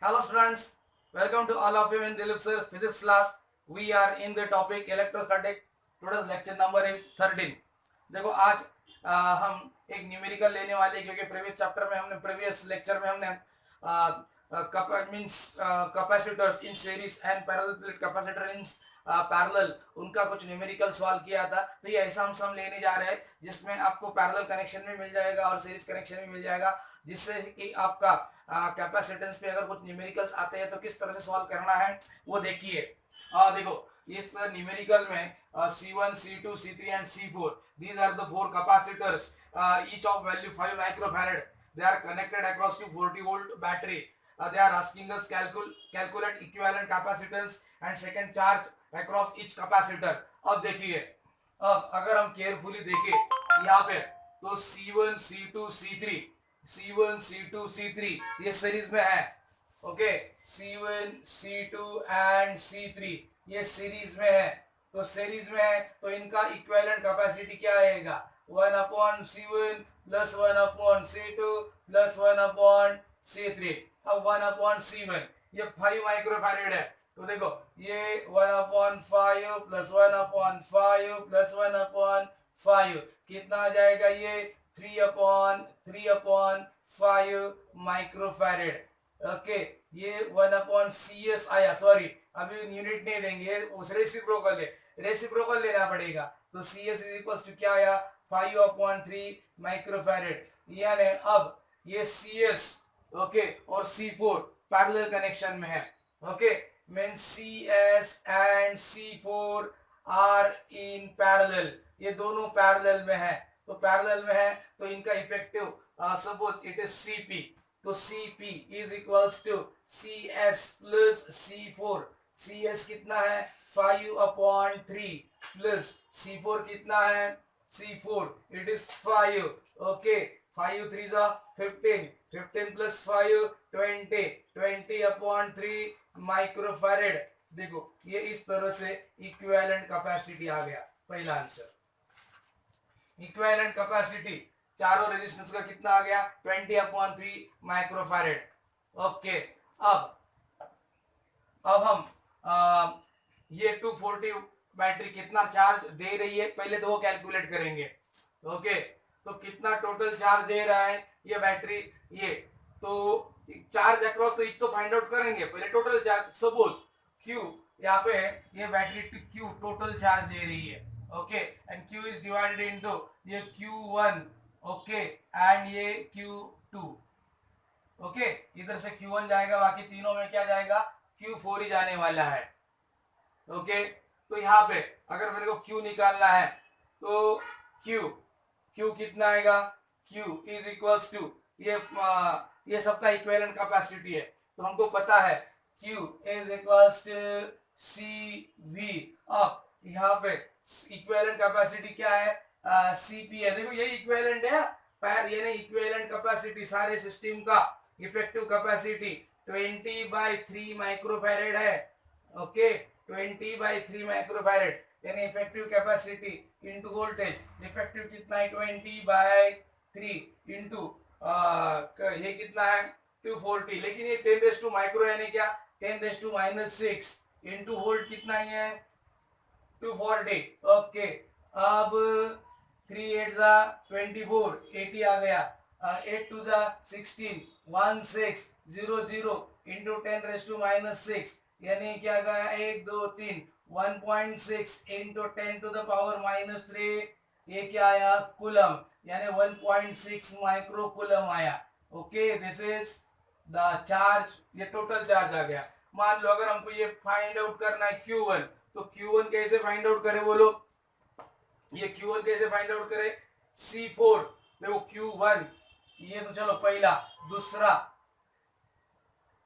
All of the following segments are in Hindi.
Hello students, welcome to all of you in Dilip sir's physics class. We are in the topic electrostatic. Today's lecture number is 13. देखो आज हम एक न्यूमेरिकल लेने वाले क्योंकि प्रीवियस लेक्चर में हमने capacitors in series and parallel plate capacitor in parallel उनका कुछ न्यूमेरिकल सॉल्व किया था। तो ये ऐसा हम लेने जा रहे हैं जिसमें आपको पैरेलल कनेक्शन भी मिल जाएगा और सीरीज कनेक्शन भी मिल जाएगा, जिससे कि आपका कैपेसिटेंस पे अगर कुछ न्यूमेरिकल्स आते हैं तो किस तरह से सॉल्व करना है वो देखिए। देखो इस न्यूमेरिकल में C1, C2, C3 and C4, these are the four capacitors, each of value 5 microfarad. They are connected across to 40 volt battery. They are asking us calculate equivalent capacitance and second charge across each capacitor. अब देखिए, अब अगर हम केयरफुली देखें यहाँ पे तो C1, C2, C3, C1, C2, C3 ये सीरीज में है। Okay, C1, C2 and C3 ये सीरीज में है। तो सीरीज में है तो इनका इक्विवेलेंट कैपेसिटी क्या आएगा? 1/C1 plus 1/C2 plus 1/C3। अब 1/C1 ये 5 माइक्रोफैरेड है, तो देखो ये 1/5 प्लस 1/5 प्लस 1/5 कितना आ जाएगा? ये 3/5 माइक्रोफैरेड। ओके, ये 1/CS आया। सॉरी, अभी यूनिट नहीं देंगे, उस रेसिप्रोकल लेना पड़ेगा। तो CS इज इक्वल टू क्या आया? 5/3 माइक्रोफैरेड। यानी अब ये CS ओके और C4 पैरेलल कनेक्शन में है। Okay, means CS and C4 are in parallel, ये दोनों पैरेलल में है। तो पैरेलल में है तो इनका effective suppose it is CP, तो CP is equals to CS plus C4। CS कितना है? 5/3 प्लस C4 कितना है? C4 it is 5। Okay, 5 3 15, 15 plus 5 20/3 microfarad. देखो ये इस तरह से इक्विवेलेंट कैपेसिटी आ गया। पहला आंसर इक्विवेलेंट कैपेसिटी चारों रेजिस्टेंस का कितना आ गया? 20/3 माइक्रोफैरेड। ओके, अब हम ये 240 बैटरी कितना चार्ज दे रही है पहले तो वो कैलकुलेट करेंगे। ओके, तो कितना टोटल चार्ज दे रहा है ये बैटरी? ये तो चार्ज अक्रॉस तो इच तो फाइंड आउट करेंगे पहले टोटल चार्ज। सपोज Q यहाँ पे ये बैटरी Q टोटल चार्ज दे रही है। Okay, and Q is divided into ये Q1 ओके एंड ये Q2। ओके, इधर से Q1 जाएगा, बाकी तीनों में क्या जाएगा? Q4 ही जाने वाला है। ओके, तो यहाँ पे अगर मेरे को Q निकालना है तो Q कितना आएगा? Q इज इक्वल्स टू ये सबका इक्विवेलेंट कैपेसिटी है, तो हमको पता है Q is equals to CV। अब यहाँ पे इक्विवेलेंट कैपेसिटी क्या है? CP है। देखो ये इक्विवेलेंट है पैर, ये नहीं इक्विवेलेंट कैपेसिटी सारे सिस्टम का इफेक्टिव कैपेसिटी 20/3 माइक्रोफैरेड है। ओके, 20/3 माइक्रोफैरेड यानी effective capacity into voltage. Effective कितना है? 20/3 इनटू ये कितना है? 240। लेकिन ये 10 माइक्रो यानी क्या? 10⁻⁻6 इनटू वोल्ट कितना ही है? 240। ओके, अब 3 8 24 80 आ गया। 8 2 16 1600 इंटू 10⁻⁻6 यानी क्या गया? 1 2 3 1.6 इंटू 10⁻⁻3 ये क्या आया? कूलम, यानी 1.6 माइक्रो कूलम आया। Okay, this is the charge, ये टोटल चार्ज आ गया। मान लो अगर हमको ये फाइंड आउट करना है Q1, तो Q1 कैसे फाइंड आउट करे बोलो? ये Q1 कैसे फाइंड आउट करे? C4 देखो Q1 ये तो चलो पहला,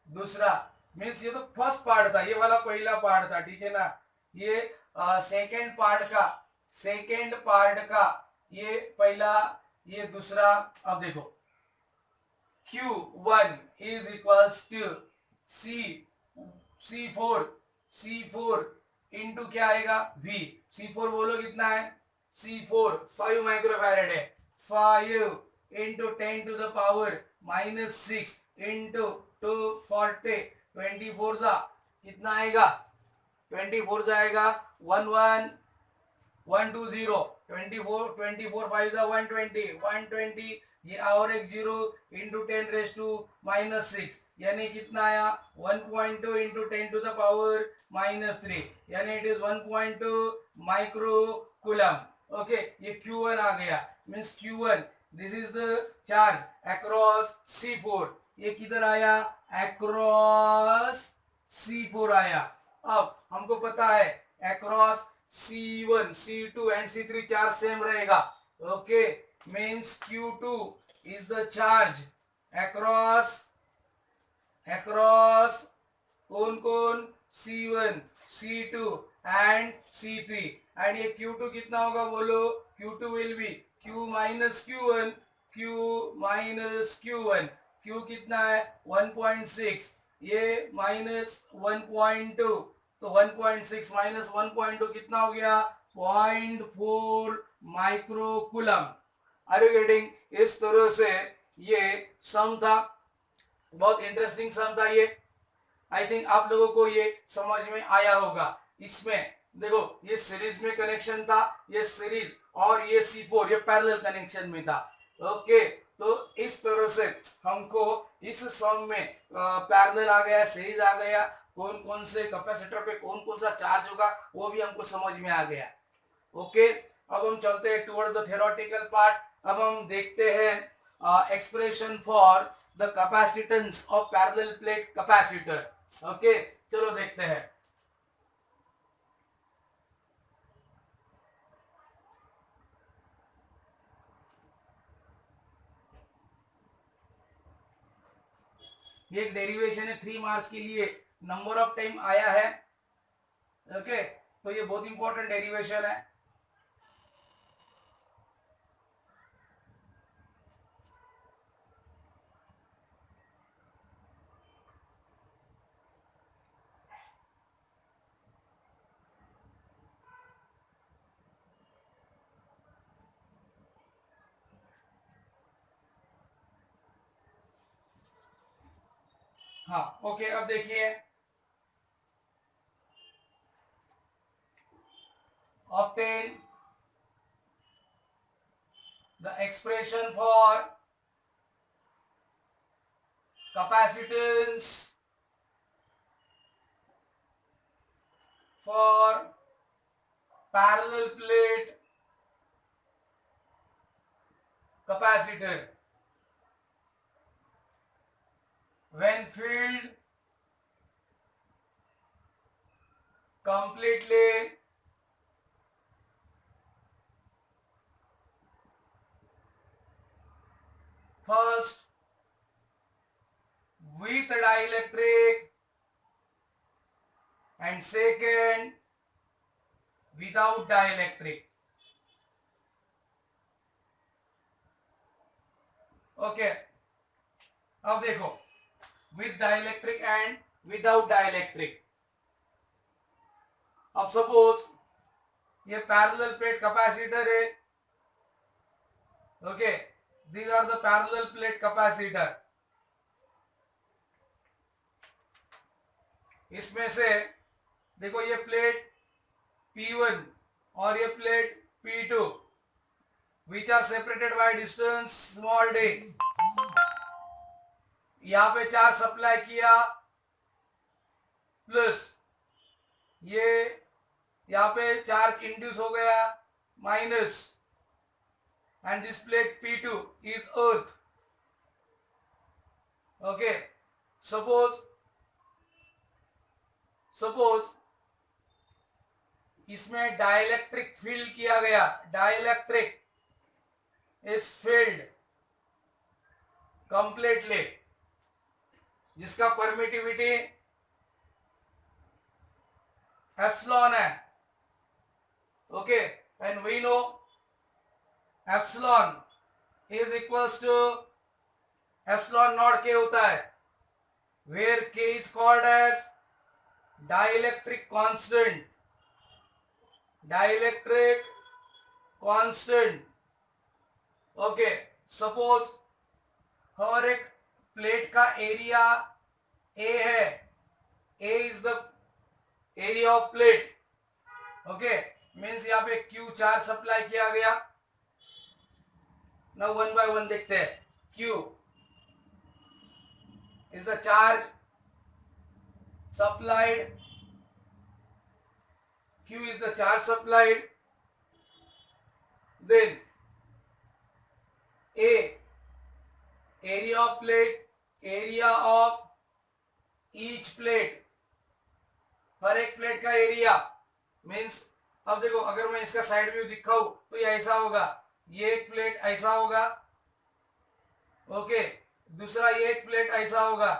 दूसरा मीन्स ये तो फर्स्ट पार्ट था, ये वाला पहला पार्ट था, ठीक है ना? ये सेकेंड पार्ट का ये पहला, ये दूसरा। अब देखो Q1 is equals to C4 into क्या आएगा? V। C4 बोलो कितना है? C4 5 माइक्रोफैरेड है। 5 into 10 to the power minus 6 into 240 24 जा कितना आएगा 24 जाएगा 11120 24 5 जा 120 ये और एक zero into 10 raise to minus 6 यानी कितना आया 1.2 into 10 to the power minus 3 यानी it is 1.2 micro coulomb okay ये Q1 आ गया means Q1 this is the charge across C4 ये किधर आया अक्रॉस C4 आया अब हमको पता है across C1 C2 and C3 charge same रहेगा okay means Q2 is the charge across कौन कौन C1 C2 and C3 and ये Q2 कितना होगा बोलो Q2 will be Q minus Q1 Q minus Q1 Q कितना है 1.6 ये माइनस 1.2 तो 1.6 माइनस 1.2 कितना हो गया 0.4 micro coulomb are you getting इस तरह से ये सम था बहुत इंटरेस्टिंग सम था ये आई थिंक आप लोगों को ये समझ में आया होगा इसमें देखो ये सीरीज में कनेक्शन था ये सीरीज और ये C4 ये पैरेलल कनेक्शन में था ओके तो इस तरह से हमको इस सम में पैरेलल आ गया सीरीज आ गया कौन कौन से कैपेसिटर पे कौन कौन सा चार्ज होगा वो भी हमको समझ में आ गया ओके अब हम चलते हैं टुवर्ड द थ्योरेटिकल पार्ट अब हम देखते हैं expression for the capacitance of parallel plate capacitor okay चलो देखते हैं ये एक डेरिवेशन है 3 मार्क्स के लिए नंबर ऑफ टाइम आया है ओके तो ये बहुत इंपॉर्टेंट डेरिवेशन है हाँ ओके अब देखिए obtain the expression for capacitance for parallel plate capacitor when filled completely first with dielectric and second without dielectric okay अब देखो with dielectric and without dielectric अब सपोज ये पैरेलल प्लेट कैपेसिटर है okay these are the parallel plate capacitor इसमें से देखो ये प्लेट P1 और ये plate P2 which are separated by distance small d यहां पे चार्ज सप्लाई किया प्लस ये यहां पे चार्ज इंड्यूस हो गया minus and this plate P2 is earth okay suppose इसमें डाइलेक्ट्रिक फील्ड किया गया डाइलेक्ट्रिक इज फील्ड कंप्लीटली जिसका परमिटिविटी एप्सिलॉन है okay and we know epsilon is equals to epsilon not K होता है where K is called as dielectric constant okay suppose हर एक प्लेट का एरिया ए है, A is the area of plate, okay, means यहाँ पे क्यू चार्ज सप्लाई किया गया। नाउ वन बाय वन देखते हैं। Q is the charge supplied, Q is the charge supplied, then A, area of plate, area of each plate, हर एक प्लेट का एरिया, मीन्स अब देखो अगर मैं इसका साइड व्यू दिखाऊं तो ये ऐसा होगा, ये एक प्लेट ऐसा होगा, ओके, दूसरा ये एक प्लेट ऐसा होगा,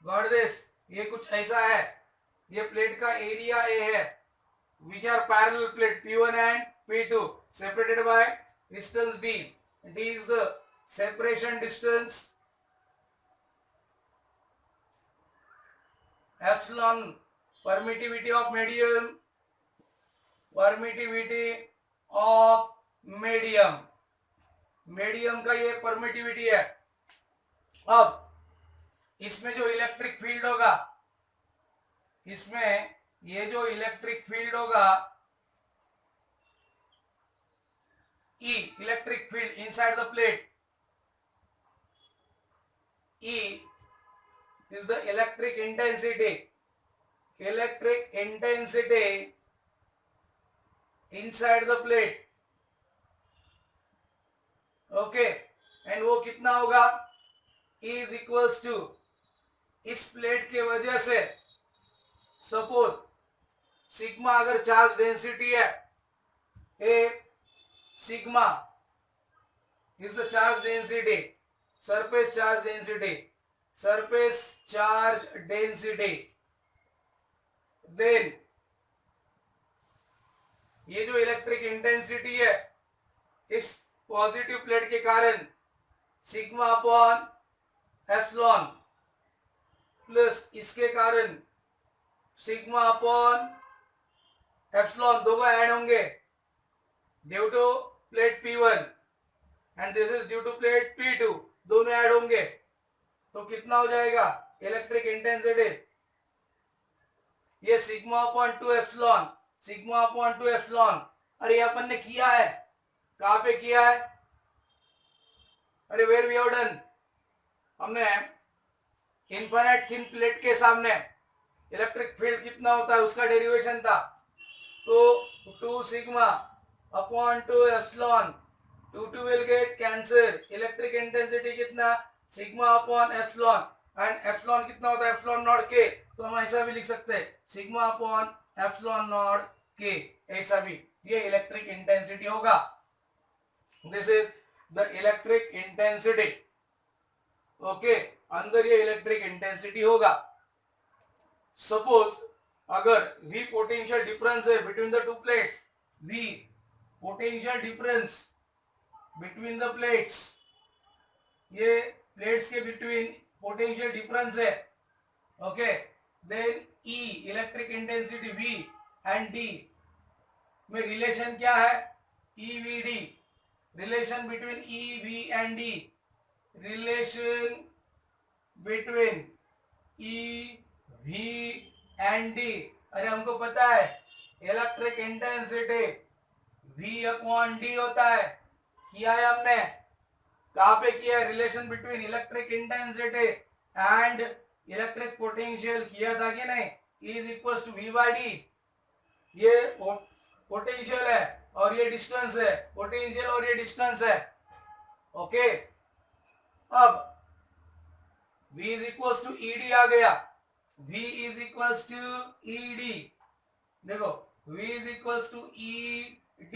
गॉट दिस, ये कुछ ऐसा है, ये प्लेट का एरिया ए है, which are parallel plate P1 and P2 separated by distance D. D is the separation distance, epsilon permittivity of medium, permittivity of medium, medium का ये परमिटिविटी है। अब इसमें जो इलेक्ट्रिक फील्ड होगा, इसमें ये जो इलेक्ट्रिक फील्ड होगा, E, electric field inside the plate, E is the electric intensity, electric intensity inside the plate, okay, and वो कितना होगा, E is equals to, इस प्लेट के वजह से सपोज सिग्मा अगर चार्ज डेंसिटी है, a sigma is the charge density, surface charge density, surface charge density, then ये जो इलेक्ट्रिक इंटेंसिटी है इस पॉजिटिव प्लेट के कारण सिग्मा अपॉन एप्सिलॉन प्लस इसके कारण सिग्मा अपॉन एप्सिलॉन, दोनों ऐड होंगे due to plate P1 and this is due to plate P2, दोनों ऐड होंगे तो कितना हो जाएगा इलेक्ट्रिक इंटेंसिटी, ये sigma upon 2 epsilon, sigma upon 2 epsilon. अरे अपन ने किया है, कहां पे किया है, अरे वेयर वी हैव डन, हमने इनफाइनाइट थिन प्लेट के सामने इलेक्ट्रिक फील्ड कितना होता है उसका डेरिवेशन था, तो 2 sigma upon 2 epsilon, 2 will get cancel, electric intensity कितना sigma upon epsilon, and epsilon कितना होता है एप्सिलॉन नॉट के, तो हम ऐसा भी लिख सकते हैं सिग्मा अपॉन एप्सिलॉन नॉट के, ऐसा भी, ये इलेक्ट्रिक इंटेंसिटी होगा, this is the electric intensity, okay, अंदर ये इलेक्ट्रिक इंटेंसिटी होगा। सपोज अगर V पोटेंशियल डिफरेंस है between the two plates, V potential difference between the plates, ये प्लेट्स के बिटवीन पोटेंशियल डिफरेंस है, okay, then E electric intensity V and D में रिलेशन क्या है, EVD, relation between EV and D, relation between EV and D, अरे हमको पता है electric intensity V upon D होता है, किया है हमने, कहां पे किया है, relation between electric intensity and electric potential किया था कि नहीं, E is equal to V by D, ये पोटेंशियल है और ये डिस्टेंस है, पोटेंशियल और ये डिस्टेंस है, ओके, अब V is equal to ED आ गया, V is equal to ED, देखो V is equal to ED,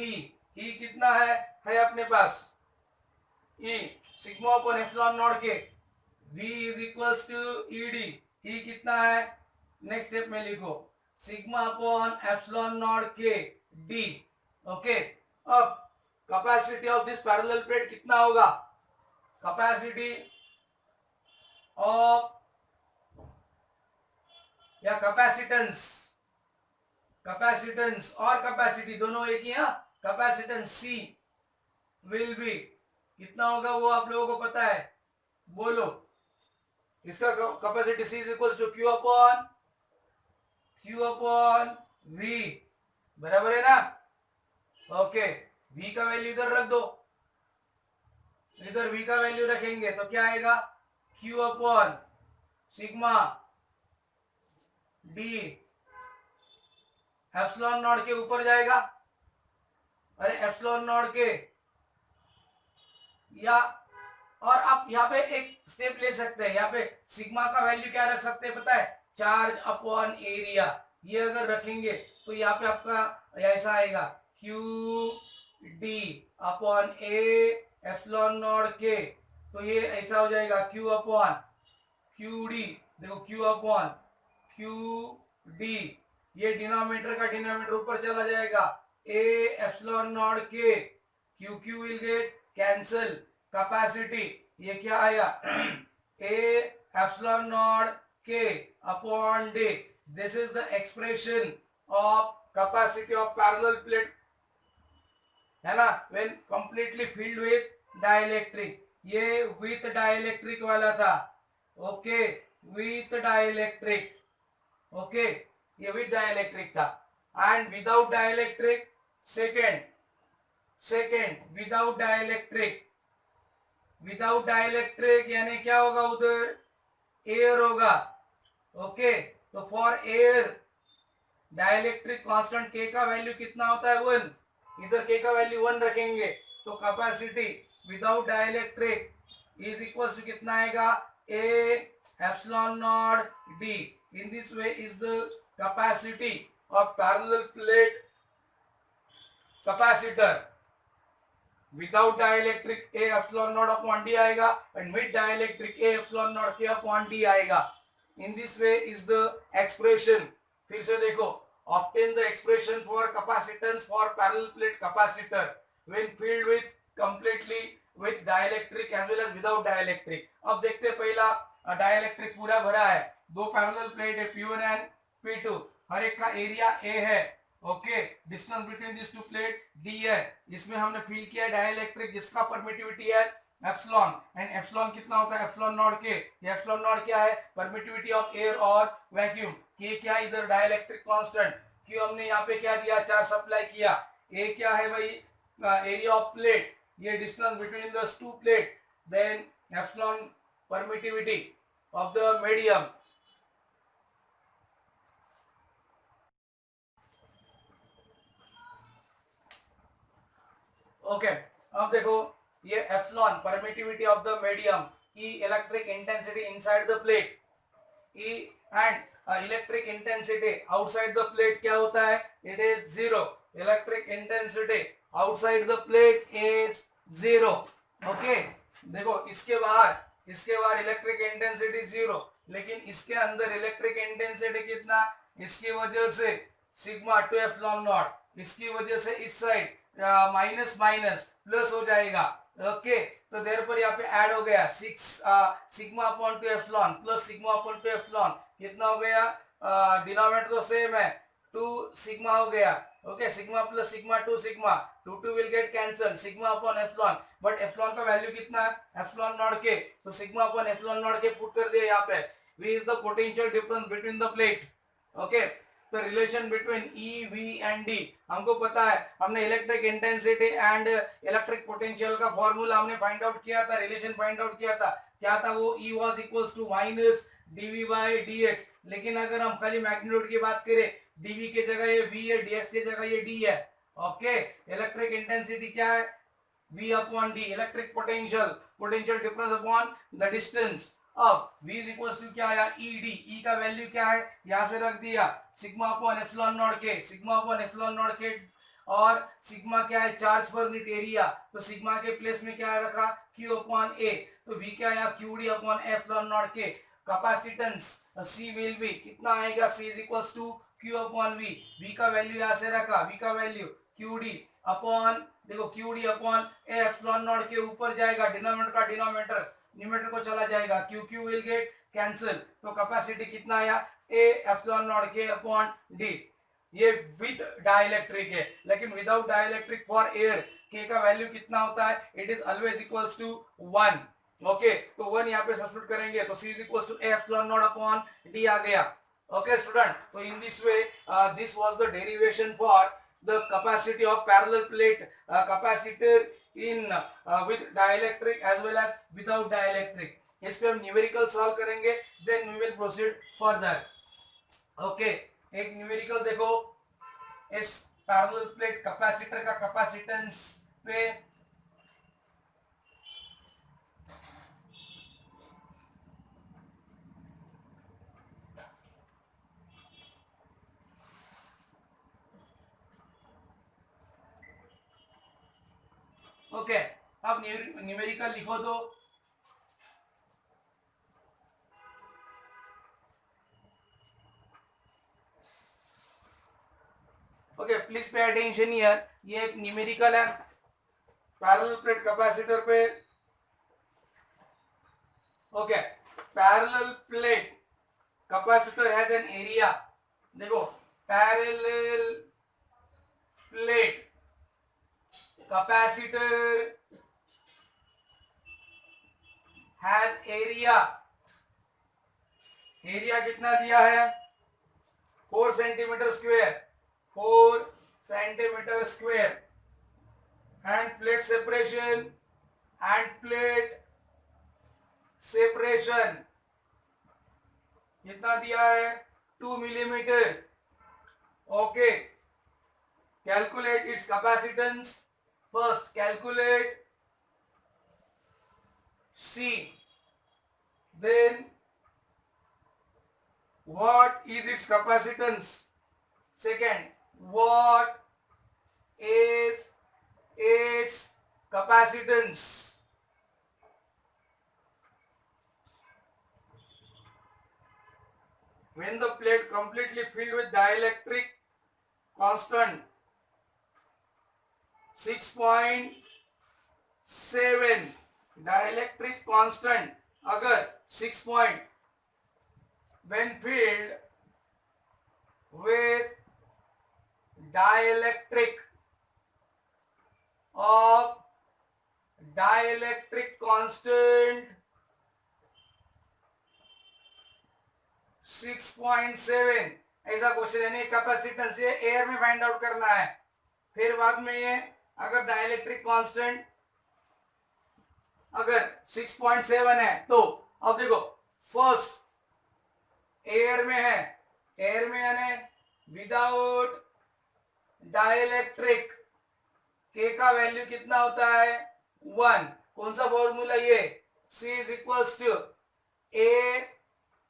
E कितना है अपने पास, E sigma upon epsilon not के, V is equal to ED, E कितना है, नेक्स्ट स्टेप में लिखो सिग्मा अपॉन एप्सिलॉन नॉट के D, ओके, अब capacity of this parallel plate कितना होगा, कैपेसिटी ऑफ या कैपेसिटेंस, कैपेसिटेंस और कैपेसिटी दोनों एक ही है, कैपेसिटेंस C will be कितना होगा वो आप लोगों को पता है, बोलो। इसका capacity C is equal to Q upon V, बराबर है ना। ओके, V का वैल्यू इधर रख दो, इधर V का वैल्यू रखेंगे तो क्या आएगा, Q upon sigma D epsilon not के ऊपर जाएगा, अरे एप्सिलॉन नॉट के, या और आप यहाँ पे एक स्टेप ले सकते हैं, यहाँ पे सिग्मा का वैल्यू क्या रख सकते हैं पता है, चार्ज अपॉन एरिया। ये अगर रखेंगे तो यहाँ पे आपका ऐसा आएगा Q D upon A epsilon not K, तो ये ऐसा हो जाएगा क्यू अपॉन क्यू डी, देखो क्यू अपॉन क्यू डी, ये डिनोमिनेटर का डिनोमिनेटर ऊपर चला जाएगा, ए एप्सिलॉन नॉट के, Q Q will get cancel, capacity ये क्या आया ए epsilon not K upon D, this is the expression of capacity of parallel plate, है ना, when completely filled with dielectric. ये विथ डाइलेक्ट्रिक वाला था, ओके, विथ डाइलेक्ट्रिक, ओके, ये विथ डाइलेक्ट्रिक था। And without dielectric, second without dielectric, without dielectric यानी क्या होगा, उधर एयर होगा, ओके। तो फॉर एयर डाइलेक्ट्रिक कांस्टेंट के का वैल्यू कितना होता है, 1, इधर के का वैल्यू 1 रखेंगे तो capacity without dielectric is equal to कितना आएगा, A epsilon naught D. In this way is the capacity of parallel plate capacitor. Without dielectric A epsilon not upon D आएगा and with dielectric A epsilon not K upon D आएगा। In this way is the expression. फिर से देखो, obtain the expression for capacitance for parallel plate capacitor when filled with completely with dielectric as well as without dielectric। अब देखते हैं, पहला डाइलेक्ट्रिक पूरा भरा है, दो पैरेलल प्लेट है P1 एंड P2, हर एक का एरिया A है, okay, distance between this two plate D है, इसमें हमने फिल किया है डाइलेक्ट्रिक जिसका परमिटिविटी है एप्सिलॉन, एंड एप्सिलॉन कितना होता है, एप्सिलॉन नॉट के, ये एप्सिलॉन नॉट क्या है, परमिटिविटी ऑफ एयर और वैक्यूम, के क्या इधर डाइलेक्ट्रिक कांस्टेंट, क्यों हमने यहाँ पे क्या दिया, चार्ज सप्लाई किया, ए क्या है भाई, एरिया ऑफ प्लेट, ये distance between the to plate, then epsilon permittivity of the medium. Okay, अब देखो ये epsilon permittivity of the medium, E electric intensity inside the plate, E and electric intensity outside the plate क्या होता है, it is 0। Electric intensity outside the plate is 0, okay. देखो इसके बाहर इलेक्ट्रिक इंटेंसिटी 0, लेकिन इसके अंदर इलेक्ट्रिक इंटेंसिटी कितना, इसकी वजह से सिग्मा टू एप्सिलॉन नॉट, इसकी वजह से इस साइड माइनस माइनस प्लस हो जाएगा, ओके। तो देर पर यहाँ पे ऐड हो गया 6 sigma upon two epsilon plus sigma upon two epsilon, कितना हो गया, डिनोमिनेटर तो सेम है, 2 सिग्मा हो गया, okay, sigma plus sigma 2 sigma, 2 will get cancel, sigma upon epsilon, but epsilon का वैल्यू कितना है, एप्सिलॉन नॉट के, तो sigma upon epsilon not K put कर दिया यहाँ पे, V is the potential difference between the plate, okay. तो relation between E, V and D हमको पता है, हमने electric intensity and electric potential का फॉर्मूला हमने फाइंड आउट किया था, रिलेशन फाइंड आउट किया था, क्या था वो, E was equals to minus dV by dx। लेकिन अगर हम खाली मैग्नीट्यूड की बात करें, dV की जगह ये V है, dx की जगह ये D है, ओके। इलेक्ट्रिक इंटेंसिटी क्या है, V upon D, electric potential difference upon the distance. अब V इज इक्वल टू क्या आया, ED, E का वैल्यू क्या है, यहां से रख दिया सिग्मा अपॉन एप्सिलॉन नॉट के, सिग्मा अपॉन एप्सिलॉन नॉट के, और सिग्मा क्या है, चार्ज पर यूनिट एरिया, तो सिग्मा के प्लेस में क्या रखा, Q अपॉन A, तो V क्या आया, QD अपॉन एप्सिलॉन नॉट के। कैपेसिटेंस C विल बी कितना आएगा, C is equal to Q upon V, V का वैल्यू यहां से रखा, V का वैल्यू QD अपॉन, देखो QD upon A epsilon not के ऊपर जाएगा, डिनोमिनेटर का डिनोमिनेटर न्यूमरेटर को चला जाएगा, Q Q will get cancel, तो कैपेसिटी कितना आया, A epsilon not K upon D। ये विद डाइलेक्ट्रिक है, लेकिन विदाउट डाइलेक्ट्रिक फॉर एयर के का वैल्यू कितना होता है, it is always equals to 1। Okay, तो 1 यहाँ पे सब्स्टिट्यूट करेंगे तो C is equals to A epsilon not upon D आ गया। ओके स्टूडेंट, तो in this way this was the derivation for the capacity of parallel plate capacitor in with dielectric as well as without dielectric. इस पे हम न्यूमेरिकल सॉल्व करेंगे, then we will proceed further. Okay, एक न्यूमेरिकल देखो, इस पैरेलल प्लेट कैपेसिटर का कैपेसिटेंस पे ओके, अब न्यूमेरिकल लिखो तो okay, please pay attention here, ये एक न्यूमेरिकल है पैरेलल प्लेट कैपेसिटर पे। Okay, parallel plate capacitor has an area, देखो parallel plate capacitor has area, area कितना दिया है 4 centimetre square, 4 centimetre square, and plate separation कितना दिया है 2 millimetre. Okay, calculate its capacitance, first calculate C, then what is its capacitance, second what is its capacitance, when the plate completely filled with dielectric constant 6.7 dielectric constant, अगर 6 point when filled with dielectric of dielectric constant 6.7, ऐसा क्वेश्चन है। कैपेसिटेंस ये एयर में फाइंड आउट करना है, फिर बाद में ये अगर डाइलेक्ट्रिक कांस्टेंट अगर 6.7 है तो अब देखो फर्स्ट एयर में है, एयर में यानी विदाउट डाइलेक्ट्रिक के का वैल्यू कितना होता है 1। कौन सा फॉर्मूला ये, C is equals to A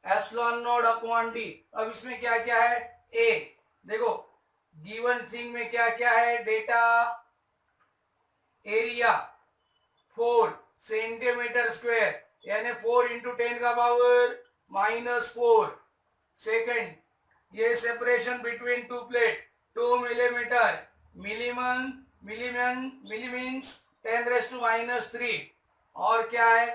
epsilon not upon D. अब इसमें क्या क्या है, ए देखो गिवन थिंग में क्या क्या है, डेटा एरिया 4 सेंटीमीटर स्क्वायर यानी 4 इंटू 10 का पावर -4। सेकंड ये separation between two plate 2 millimetre, milli means 10⁻³ और क्या है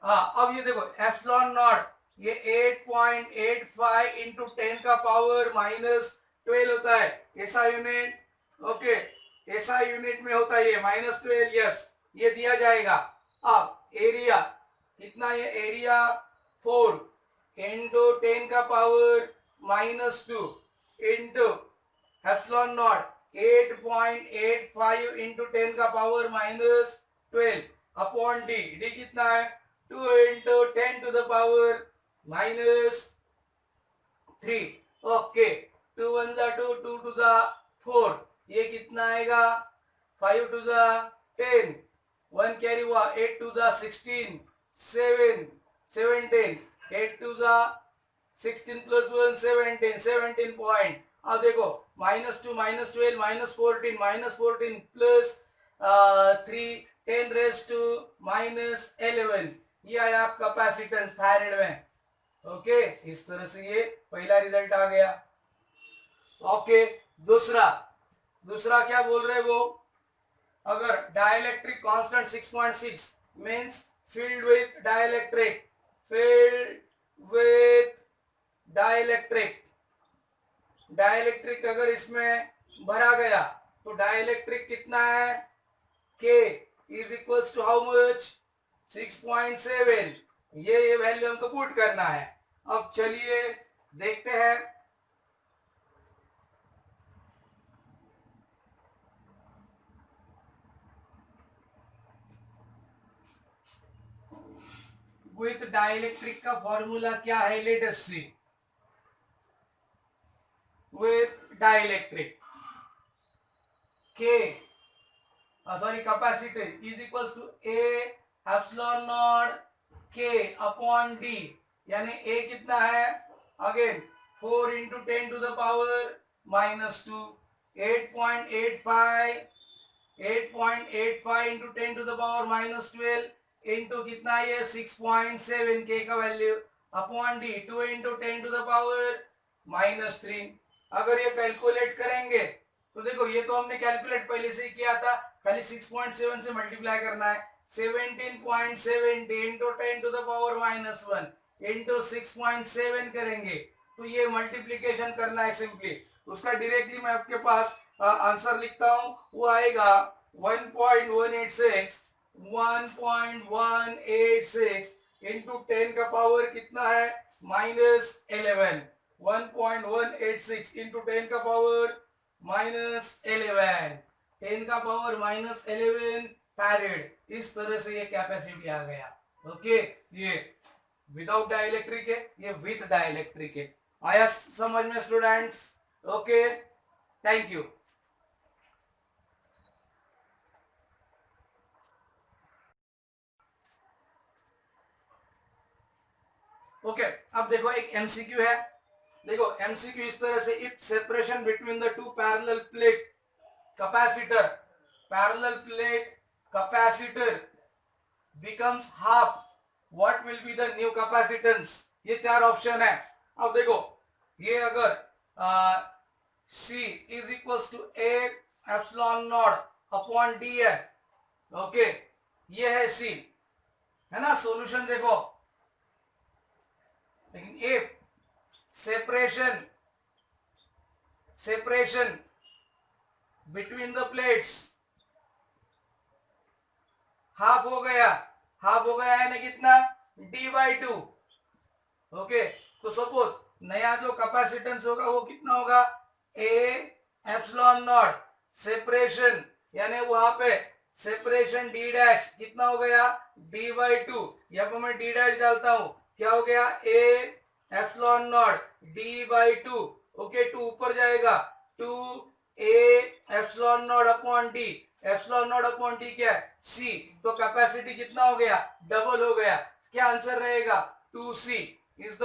अब ये देखो एप्सिलॉन नॉट ये 8.85 इंटू 10 का पावर -12 होता है ऐसा यूनिट। ओके, ऐसा यूनिट में होता है ये -12, यस ये दिया जाएगा। अब एरिया कितना, ये एरिया 4 इंटू 10 का power -2 into epsilon not 8.85 into 10 का पावर -12 अपॉन डी। डी कितना है 2 into 10 to the power -3। Okay, 2 1 जा 2, 2 2 जा 4, ये कितना आएगा 5 2 जा 10, 1 कैरी हुआ 8 2 जा 16, 7 17, 8 2 जा 16 प्लस 1 17, 17 पॉइंट। अब देखो -2 -12 -14 प्लस 3 10⁻⁻11, ये आया कैपेसिटेंस फैरेड में। ओके, इस तरह से ये पहला रिजल्ट आ गया। ओके, दूसरा क्या बोल रहे वो, अगर dielectric constant 6.6 means filled with dielectric अगर इसमें भरा गया तो डाइलेक्ट्रिक कितना है K is equals to how much 6.7। ये वैल्यू हमको पुट करना है। अब चलिए देखते हैं। विथ डाइलेक्ट्रिक का फॉर्मूला क्या है, let us see. With dielectric capacitor is equals to A epsilon not K upon D, यानी A कितना है, again 4 into 10 to the power -2, 8.85 into 10 to the power -12 into कितना ये 6.7 K का value upon D 2 into 10 to the power -3। अगर ये कैलकुलेट करेंगे तो देखो, ये तो हमने कैलकुलेट पहले से ही किया था, खाली 6.7 से मल्टीप्लाई करना है। 17.70 into 10 to the power -1 into 6.7 करेंगे तो ये मल्टीप्लीकेशन करना है सिंपली। उसका डायरेक्टली मैं आपके पास आंसर लिखता हूं, वो आएगा 1.186 इंटू 10 का पावर कितना है -11। 1.186 इंटू 10 का पावर -11, 10 का पावर -11 फैरेड। इस तरह से ये कैपेसिटी आ गया। ओके, ये विदाउट डाइलेक्ट्रिक है, ये विथ डाइलेक्ट्रिक है। आया समझ में students? Okay, thank you. Okay, अब देखो एक एमसीक्यू है। देखो एमसीक्यू इस तरह से, if separation between the to parallel plate capacitor becomes half, what will be the new capacitance? ये चार ऑप्शन है। अब देखो, ये अगर C is equals to A epsilon not upon D है, ओके, ये है C, है ना। सॉल्यूशन देखो, लेकिन if separation between the plates half हो गया यानी कितना D/2। ओके, तो सपोज नया जो कैपेसिटेंस होगा वो कितना होगा, A एप्सिलॉन नॉट सेपरेशन, यानी वहां पे सेपरेशन D डैश कितना हो गया D/2। यहाँ पर मैं D डैश डालता हूं, क्या हो गया A epsilon not D/2। Okay, 2 ऊपर जाएगा, 2A epsilon not upon D। Epsilon not upon D क्या है, C। तो कैपेसिटी कितना हो गया, डबल हो गया। क्या आंसर रहेगा, 2C इज द